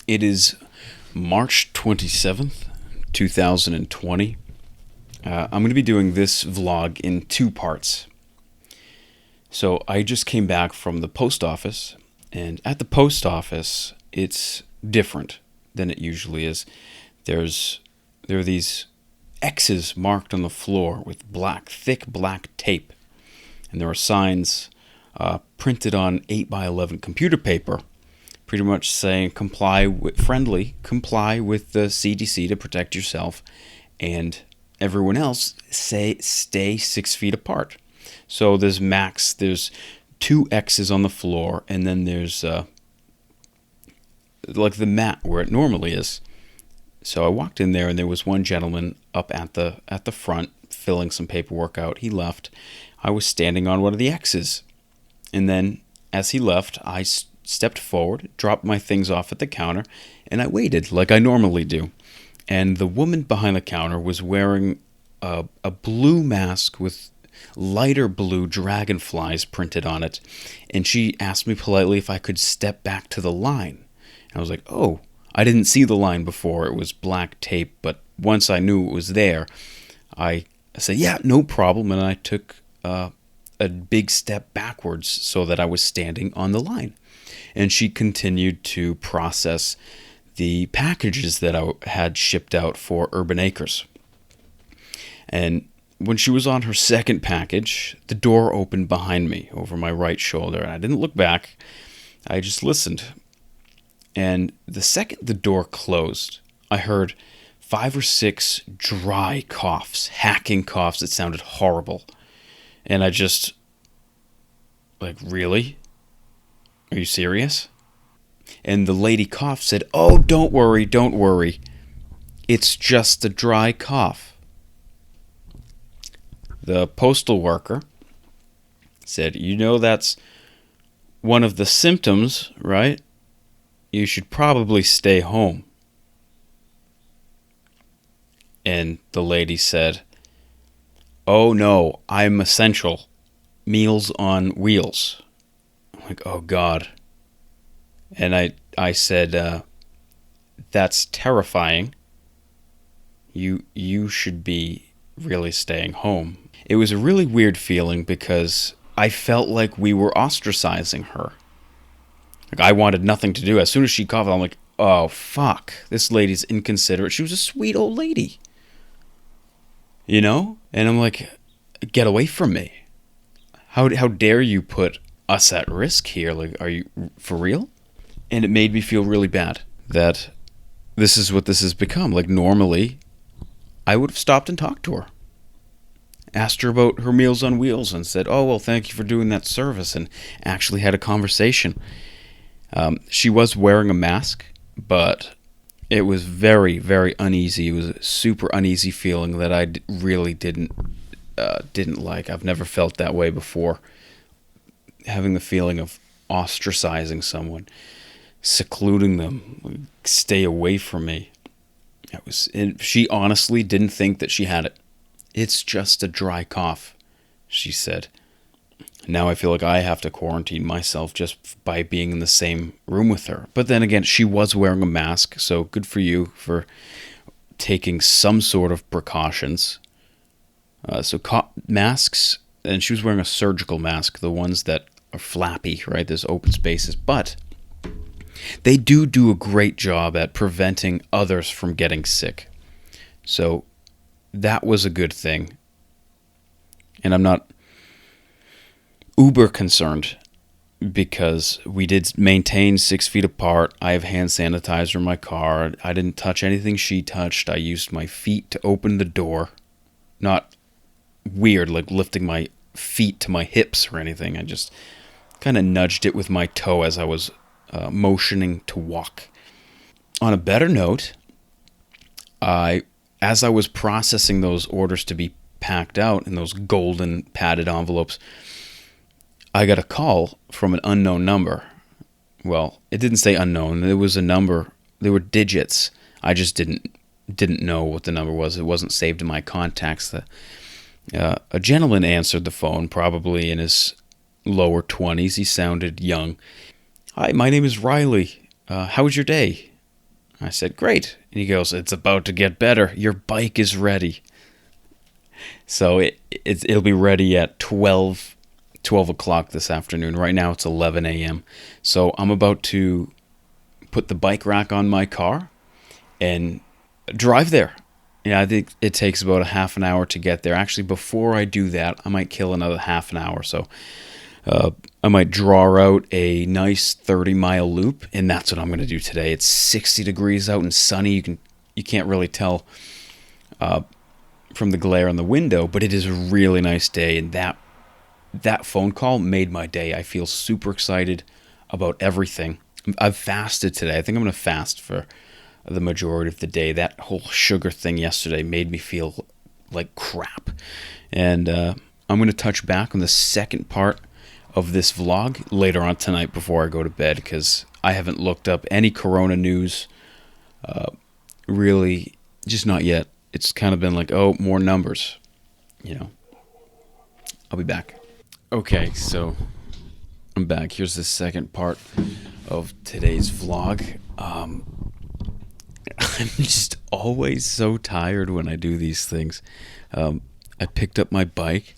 It is March 27th, 2020. I'm going to be doing this vlog in two parts. So I just came back from the post office, and at the post office, it's different than it usually is. There are these X's marked on the floor with thick black tape, and there are signs printed on 8x11 computer paper, pretty much saying comply with the CDC to protect yourself, and everyone else stay 6 feet apart. So there's two X's on the floor, and then there's like the mat where it normally is. So I walked in there, and there was one gentleman up at the front filling some paperwork out. He left. I was standing on one of the X's, and then as he left, I stepped forward, dropped my things off at the counter, and I waited like I normally do. And the woman behind the counter was wearing a blue mask with lighter blue dragonflies printed on it, and she asked me politely if I could step back to the line. And I was like, oh, I didn't see the line before. It was black tape, but once I knew it was there, I said, yeah, no problem, and I took a big step backwards so that I was standing on the line. And she continued to process the packages that I had shipped out for Urban Acres. And when she was on her second package, the door opened behind me over my right shoulder, and I didn't look back. I just listened. And the second the door closed, I heard 5 or 6 dry coughs, hacking coughs that sounded horrible. And I just, really? Are you serious? And the lady coughed, said, oh, don't worry. It's just a dry cough. The postal worker said, that's one of the symptoms, right? You should probably stay home. And the lady said, oh no, I'm essential. Meals on wheels. I'm like, oh God. And I said, that's terrifying. You should be really staying home. It was a really weird feeling because I felt like we were ostracizing her. I wanted nothing to do. As soon as she coughed, I'm like, oh fuck, this lady's inconsiderate. She was a sweet old lady. And I'm like, get away from me. How dare you put us at risk here? Are you for real? And it made me feel really bad that this is what this has become. Normally, I would have stopped and talked to her. Asked her about her Meals on Wheels and said, oh, well, thank you for doing that service, and actually had a conversation. She was wearing a mask, but it was very, very uneasy. It was a super uneasy feeling that I really didn't like. I've never felt that way before. Having the feeling of ostracizing someone, secluding them, stay away from me. She honestly didn't think that she had it. It's just a dry cough, she said. Now I feel like I have to quarantine myself just by being in the same room with her. But then again, she was wearing a mask, so good for you for taking some sort of precautions. Masks, and she was wearing a surgical mask, the ones that are flappy, right? There's open spaces, but they do a great job at preventing others from getting sick. So that was a good thing. And I'm not uber concerned because we did maintain 6 feet apart. I have hand sanitizer in my car. I didn't touch anything she touched. I used my feet to open the door. Not weird, like lifting my feet to my hips or anything. I just kind of nudged it with my toe as I was motioning to walk. On a better note, as I was processing those orders to be packed out in those golden padded envelopes, I got a call from an unknown number. Well, it didn't say unknown. It was a number. There were digits. I just didn't know what the number was. It wasn't saved in my contacts. A gentleman answered the phone, probably in his lower 20s. He sounded young. Hi, my name is Riley. How was your day? I said, great. And he goes, it's about to get better. Your bike is ready. So it'll be ready at 12 o'clock this afternoon. Right now it's 11 a.m. So I'm about to put the bike rack on my car and drive there. Yeah, I think it takes about a half an hour to get there. Actually, before I do that, I might kill another half an hour. So I might draw out a nice 30-mile loop, and that's what I'm going to do today. It's 60 degrees out and sunny. You can't really tell from the glare on the window, but it is a really nice day, and that phone call made my day. I feel super excited about everything. I've fasted today. I think I'm going to fast for the majority of the day. That whole sugar thing yesterday made me feel like crap. And I'm going to touch back on the second part of this vlog later on tonight before I go to bed, because I haven't looked up any corona news. Really, just not yet. It's kind of been like, oh, more numbers. I'll be back. Okay, so I'm back. Here's the second part of today's vlog. I'm just always so tired when I do these things. I picked up my bike,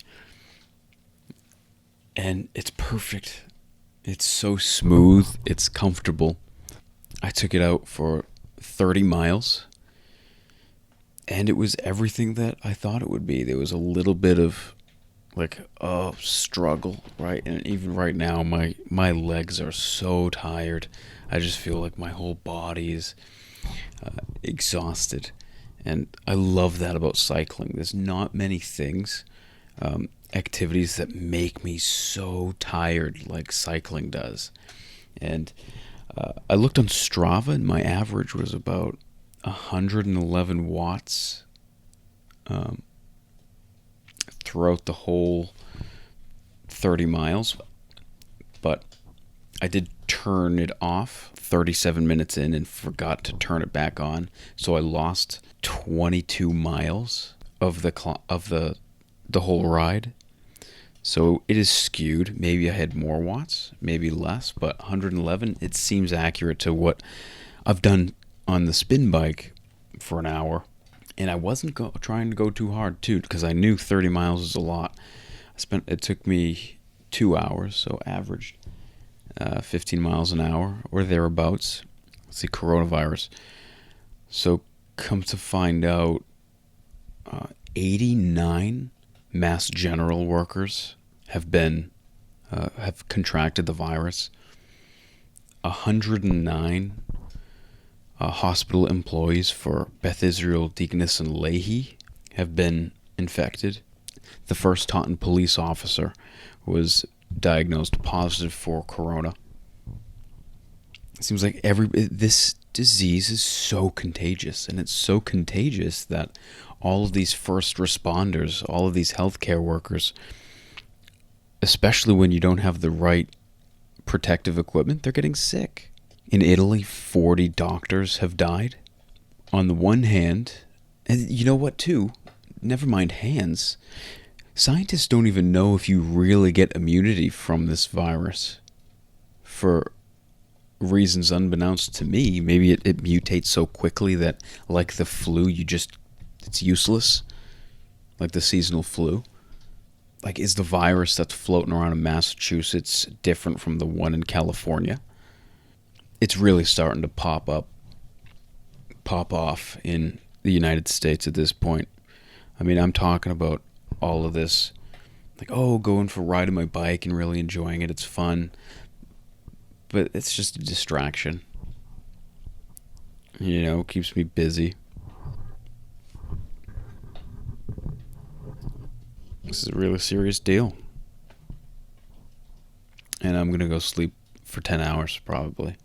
and it's perfect. It's so smooth. It's comfortable. I took it out for 30 miles, and it was everything that I thought it would be. There was a little bit of struggle, right? And even right now, my legs are so tired. I just feel like my whole body is exhausted. And I love that about cycling. There's not many things, activities that make me so tired like cycling does. And I looked on Strava, and my average was about 111 watts throughout the whole 30 miles. But I did turn it off 37 minutes in and forgot to turn it back on. So I lost 22 miles of the whole ride. So it is skewed. Maybe I had more watts, maybe less, but 111, it seems accurate to what I've done on the spin bike for an hour. And I wasn't trying to go too hard, too, because I knew 30 miles is a lot. It took me 2 hours, so averaged 15 miles an hour or thereabouts. Let's see, coronavirus. So come to find out, 89 Mass General workers have contracted the virus. 109 hospital employees for Beth Israel Deaconess and Leahy have been infected. The first Taunton police officer was diagnosed positive for corona. It seems like this disease is so contagious, and it's so contagious that all of these first responders, all of these healthcare workers, especially when you don't have the right protective equipment, they're getting sick. In Italy, 40 doctors have died. On the one hand, and you know what too? Never mind hands. Scientists don't even know if you really get immunity from this virus. For reasons unbeknownst to me, maybe it mutates so quickly that, like the flu, it's useless. Like the seasonal flu. Like, is the virus that's floating around in Massachusetts different from the one in California? It's really starting to pop off in the United States at this point. I mean, I'm talking about all of this, like, going for a ride on my bike and really enjoying it. It's fun. But it's just a distraction. Keeps me busy. This is a really serious deal. And I'm going to go sleep for 10 hours, probably.